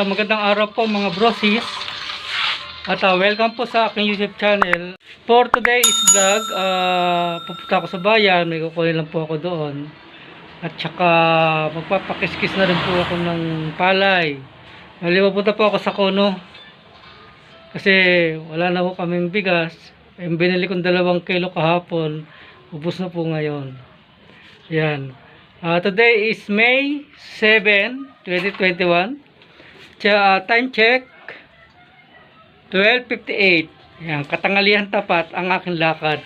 magandang araw po mga brosis. At welcome po sa aking YouTube channel. For today's vlog, pupunta ako sa bayan, may kukunin lang po ako doon. At saka magpapakiskis na rin po ako ng palay. Pupunta po ako sa Kono. Kasi wala na po kaming bigas. Binili kong 2 kilo kahapon. Ubus na po ngayon. Yan. Today is May 7, 2021. Time check 12:58. Yan, katangalihan tapat ang aking lakad.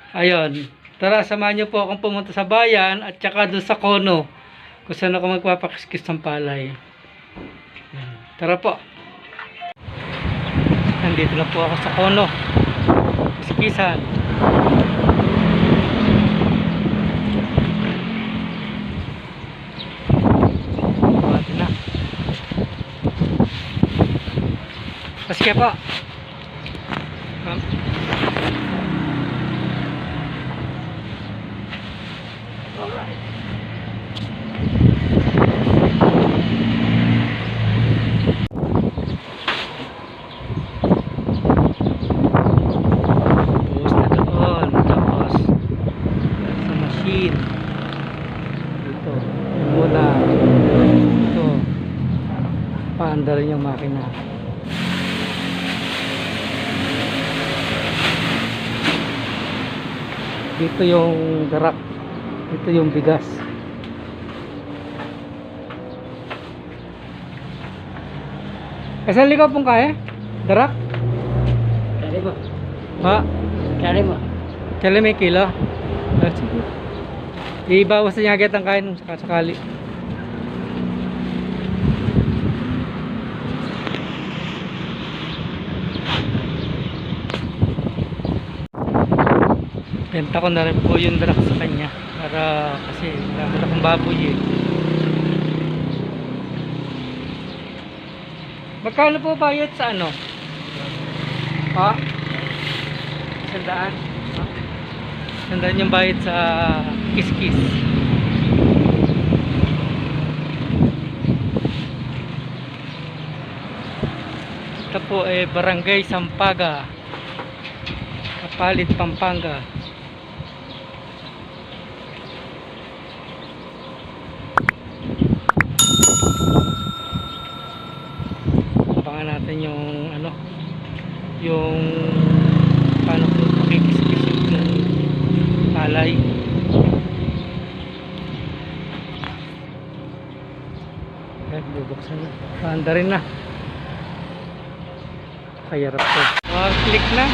Ayun. Tara, samahan niyo po akong pumunta sa bayan at saka doon sa Kono kung saan ako magpapakiskis ng palay. Yan. Tara po. Nandito na po ako sa Kono. Kiskisan. Sige po. Alright. Buhos na doon. Tapos sa machine. Dito. Muna. Ito. Paanda rin yung makina. Dito yung darak, dito yung bigas. Saan ligaw pong kaya? Darak? Kali mo. Ha? Kali mo. Kailan may kilo? Sige. Ibawas na niya agad ang kain sakali. Benta ko na rin po yung darak sa kanya para kasi marami akong baboy eh. Magkano po bayad sa ano? Ha? 100? Ha? 100 yung bayad sa kiskis. Ito po eh Barangay Sampaga, Kapalit, Pampanga. Natin yung ano, yung paano ko pakikiskis ng palay. Bubuksan na, paanda rin na, kayarap ko, click na.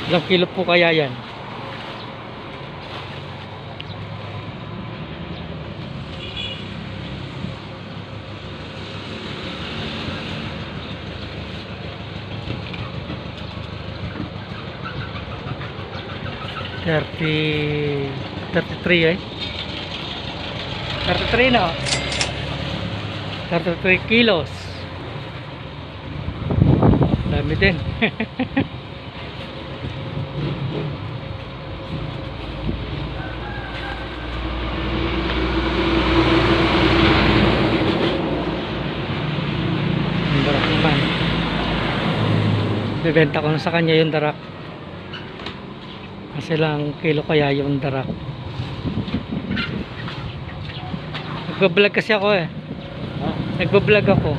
Ilang kilo po kaya yan? Thirty 33 eh. 33 na. 33 kilos. Dami din. Ang darak naman. Bibenta ko na sa kanya yung darak. Kasi lang kilo kaya yung darak. Nagbablog kasi ako eh. Ha? Nagbablog ako.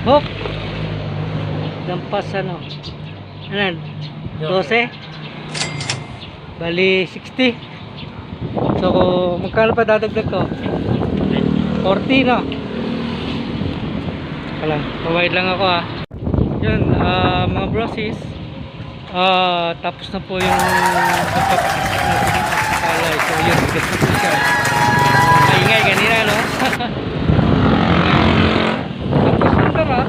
Hop! Lampas ano? Ano? 12? Bali 60. So magkano pa dadagdag ko? 40 no? Wala, pawide lang ako ah. Yun, mga brosis. Tapos na po yung pagpapakasik natin ng palay. So yun, bigas na po siya. Maingay kanina no? Tapos yung tara,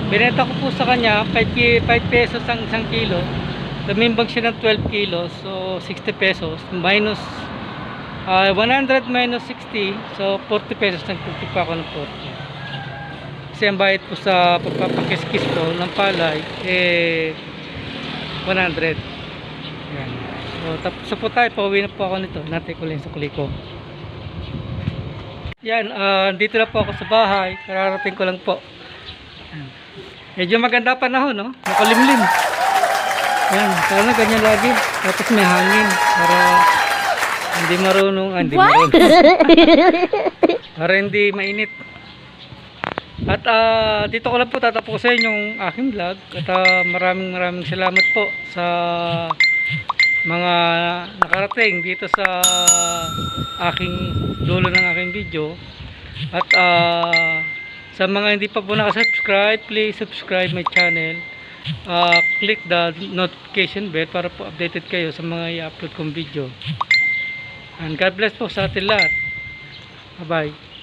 binenta ko po sa kanya 5 pesos ang isang kilo. Lumimbang siya ng 12 kilos, so 60 pesos minus 100 minus 60, so 40 pesos. Nagtutip pa ako ng 40 kasi ang bayad po sa pagpapakiskis ko ng palay eh 100. Yan. So tapos po tayo, pauwi na po ako nito. Natay ko lang sa kuli ko. Yan, dito na po ako sa bahay. Kararating ko lang po. Yan. Medyo maganda panahon, no? Makalimlim. Yan, sana ganyan lagi. Tapos may hangin para hindi marunong, hindi marunong. Para hindi mainit. At dito ko lang po tatapusin yung aking vlog. At maraming salamat po sa mga nakarating dito sa aking dulo ng aking video. At sa mga hindi pa po nakasubscribe, please subscribe my channel. Click the notification bell para po updated kayo sa mga i-upload kong video. And God bless po sa atin lahat. Bye bye.